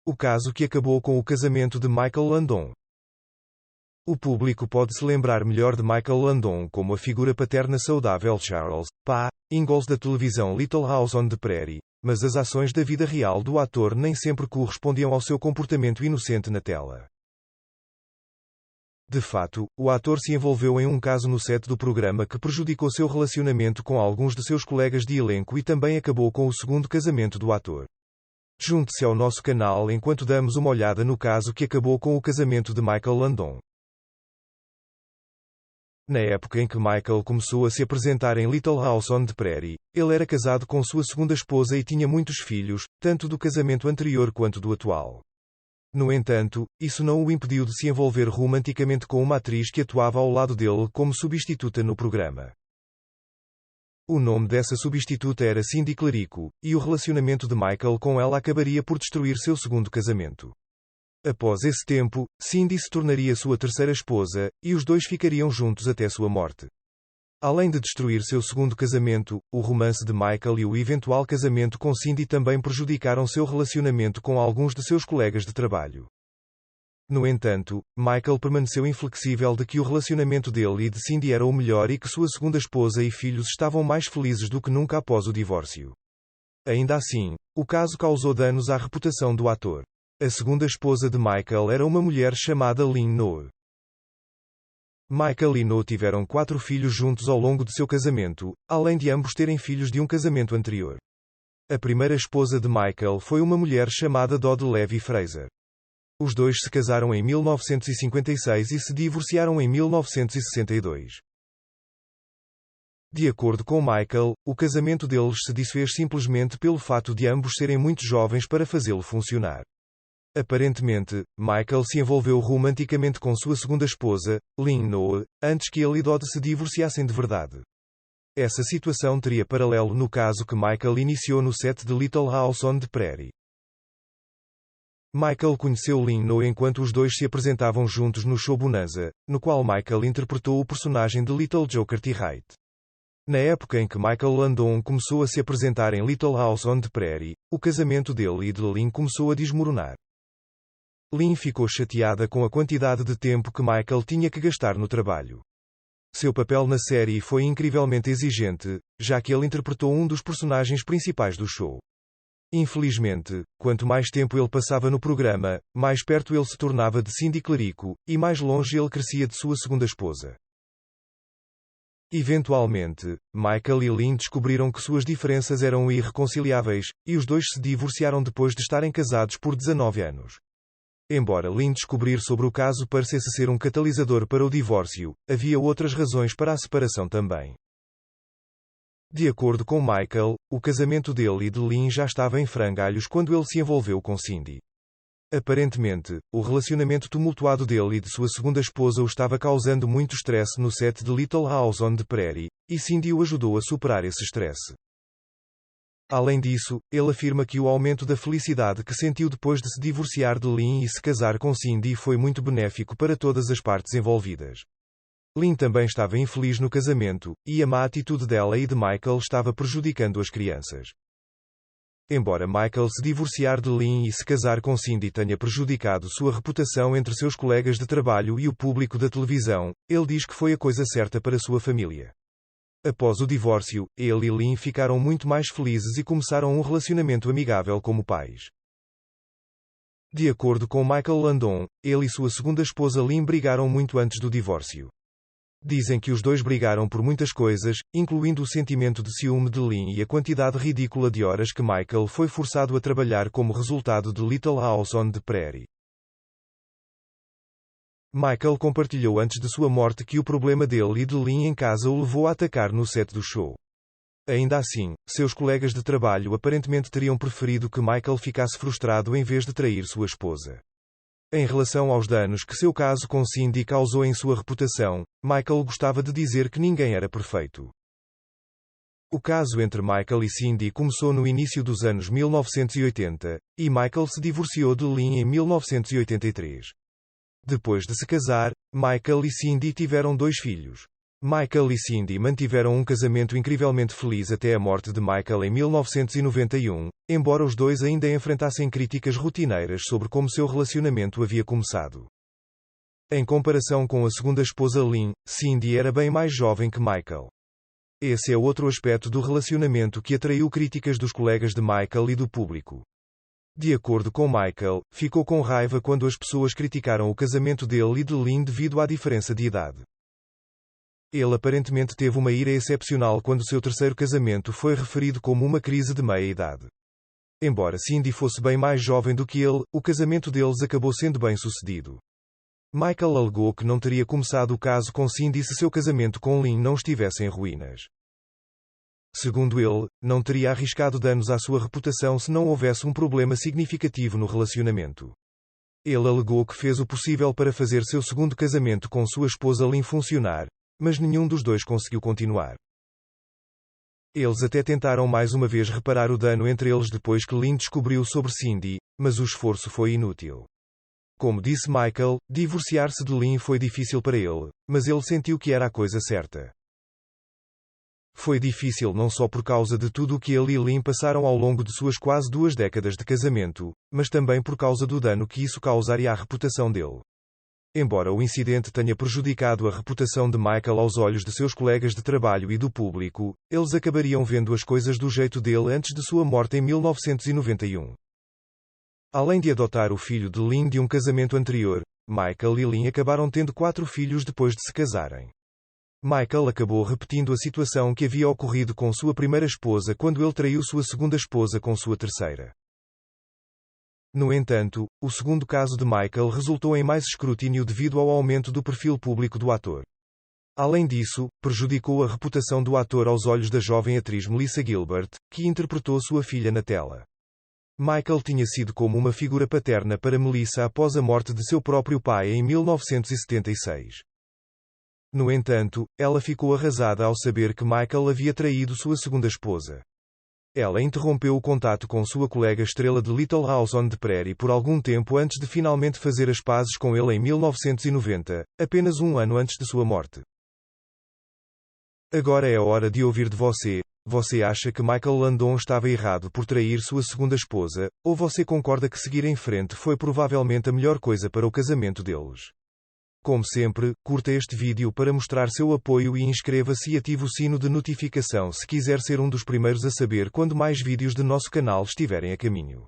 o caso que acabou com o casamento de Michael Landon. O público pode se lembrar melhor de Michael Landon como a figura paterna saudável Charles, P. Ingalls da televisão Little House on the Prairie, mas as ações da vida real do ator nem sempre correspondiam ao seu comportamento inocente na tela. De fato, o ator se envolveu em um caso no set do programa que prejudicou seu relacionamento com alguns de seus colegas de elenco e também acabou com o segundo casamento do ator. Junte-se ao nosso canal enquanto damos uma olhada no caso que acabou com o casamento de Michael Landon. Na época em que Michael começou a se apresentar em Little House on the Prairie, ele era casado com sua segunda esposa e tinha muitos filhos, tanto do casamento anterior quanto do atual. No entanto, isso não o impediu de se envolver romanticamente com uma atriz que atuava ao lado dele como substituta no programa. O nome dessa substituta era Cindy Clerico, e o relacionamento de Michael com ela acabaria por destruir seu segundo casamento. Após esse tempo, Cindy se tornaria sua terceira esposa, e os dois ficariam juntos até sua morte. Além de destruir seu segundo casamento, o romance de Michael e o eventual casamento com Cindy também prejudicaram seu relacionamento com alguns de seus colegas de trabalho. No entanto, Michael permaneceu inflexível de que o relacionamento dele e de Cindy era o melhor e que sua segunda esposa e filhos estavam mais felizes do que nunca após o divórcio. Ainda assim, o caso causou danos à reputação do ator. A segunda esposa de Michael era uma mulher chamada Lynn Noe. Michael e Noe tiveram 4 filhos juntos ao longo de seu casamento, além de ambos terem filhos de um casamento anterior. A primeira esposa de Michael foi uma mulher chamada Dodie Levy Fraser. Os dois se casaram em 1956 e se divorciaram em 1962. De acordo com Michael, o casamento deles se desfez simplesmente pelo fato de ambos serem muito jovens para fazê-lo funcionar. Aparentemente, Michael se envolveu romanticamente com sua segunda esposa, Lynn Noe, antes que ele e Dodie se divorciassem de verdade. Essa situação teria paralelo no caso que Michael iniciou no set de Little House on the Prairie. Michael conheceu Lynn Noe enquanto os dois se apresentavam juntos no show Bonanza, no qual Michael interpretou o personagem de Little Joker T. Wright. Na época em que Michael Landon começou a se apresentar em Little House on the Prairie, o casamento dele e de Lynn começou a desmoronar. Lynn ficou chateada com a quantidade de tempo que Michael tinha que gastar no trabalho. Seu papel na série foi incrivelmente exigente, já que ele interpretou um dos personagens principais do show. Infelizmente, quanto mais tempo ele passava no programa, mais perto ele se tornava de Cindy Clerico, e mais longe ele crescia de sua segunda esposa. Eventualmente, Michael e Lynn descobriram que suas diferenças eram irreconciliáveis, e os dois se divorciaram depois de estarem casados por 19 anos. Embora Lynn descobrir sobre o caso parecesse ser um catalisador para o divórcio, havia outras razões para a separação também. De acordo com Michael, o casamento dele e de Lynn já estava em frangalhos quando ele se envolveu com Cindy. Aparentemente, o relacionamento tumultuado dele e de sua segunda esposa o estava causando muito estresse no set de Little House on the Prairie, e Cindy o ajudou a superar esse estresse. Além disso, ele afirma que o aumento da felicidade que sentiu depois de se divorciar de Lynn e se casar com Cindy foi muito benéfico para todas as partes envolvidas. Lynn também estava infeliz no casamento, e a má atitude dela e de Michael estava prejudicando as crianças. Embora Michael se divorciar de Lynn e se casar com Cindy tenha prejudicado sua reputação entre seus colegas de trabalho e o público da televisão, ele diz que foi a coisa certa para sua família. Após o divórcio, ele e Lynn ficaram muito mais felizes e começaram um relacionamento amigável como pais. De acordo com Michael Landon, ele e sua segunda esposa Lynn brigaram muito antes do divórcio. Dizem que os dois brigaram por muitas coisas, incluindo o sentimento de ciúme de Lynn e a quantidade ridícula de horas que Michael foi forçado a trabalhar como resultado de Little House on the Prairie. Michael compartilhou antes de sua morte que o problema dele e de Lynn em casa o levou a atacar no set do show. Ainda assim, seus colegas de trabalho aparentemente teriam preferido que Michael ficasse frustrado em vez de trair sua esposa. Em relação aos danos que seu caso com Cindy causou em sua reputação, Michael gostava de dizer que ninguém era perfeito. O caso entre Michael e Cindy começou no início dos anos 1980, e Michael se divorciou de Lynn em 1983. Depois de se casar, Michael e Cindy tiveram 2 filhos. Michael e Cindy mantiveram um casamento incrivelmente feliz até a morte de Michael em 1991, embora os dois ainda enfrentassem críticas rotineiras sobre como seu relacionamento havia começado. Em comparação com a segunda esposa Lynn, Cindy era bem mais jovem que Michael. Esse é outro aspecto do relacionamento que atraiu críticas dos colegas de Michael e do público. De acordo com Michael, ficou com raiva quando as pessoas criticaram o casamento dele e de Lynn devido à diferença de idade. Ele aparentemente teve uma ira excepcional quando seu terceiro casamento foi referido como uma crise de meia-idade. Embora Cindy fosse bem mais jovem do que ele, o casamento deles acabou sendo bem sucedido. Michael alegou que não teria começado o caso com Cindy se seu casamento com Lynn não estivesse em ruínas. Segundo ele, não teria arriscado danos à sua reputação se não houvesse um problema significativo no relacionamento. Ele alegou que fez o possível para fazer seu segundo casamento com sua esposa Lynn funcionar, mas nenhum dos dois conseguiu continuar. Eles até tentaram mais uma vez reparar o dano entre eles depois que Lynn descobriu sobre Cindy, mas o esforço foi inútil. Como disse Michael, divorciar-se de Lynn foi difícil para ele, mas ele sentiu que era a coisa certa. Foi difícil não só por causa de tudo o que ele e Lynn passaram ao longo de suas quase 2 décadas de casamento, mas também por causa do dano que isso causaria à reputação dele. Embora o incidente tenha prejudicado a reputação de Michael aos olhos de seus colegas de trabalho e do público, eles acabariam vendo as coisas do jeito dele antes de sua morte em 1991. Além de adotar o filho de Lynn de um casamento anterior, Michael e Lynn acabaram tendo 4 filhos depois de se casarem. Michael acabou repetindo a situação que havia ocorrido com sua primeira esposa quando ele traiu sua segunda esposa com sua terceira. No entanto, o segundo caso de Michael resultou em mais escrutínio devido ao aumento do perfil público do ator. Além disso, prejudicou a reputação do ator aos olhos da jovem atriz Melissa Gilbert, que interpretou sua filha na tela. Michael tinha sido como uma figura paterna para Melissa após a morte de seu próprio pai em 1976. No entanto, ela ficou arrasada ao saber que Michael havia traído sua segunda esposa. Ela interrompeu o contato com sua colega estrela de Little House on the Prairie por algum tempo antes de finalmente fazer as pazes com ele em 1990, apenas um ano antes de sua morte. Agora é a hora de ouvir de você. Você acha que Michael Landon estava errado por trair sua segunda esposa, ou você concorda que seguir em frente foi provavelmente a melhor coisa para o casamento deles? Como sempre, curta este vídeo para mostrar seu apoio e inscreva-se e ative o sino de notificação se quiser ser um dos primeiros a saber quando mais vídeos de nosso canal estiverem a caminho.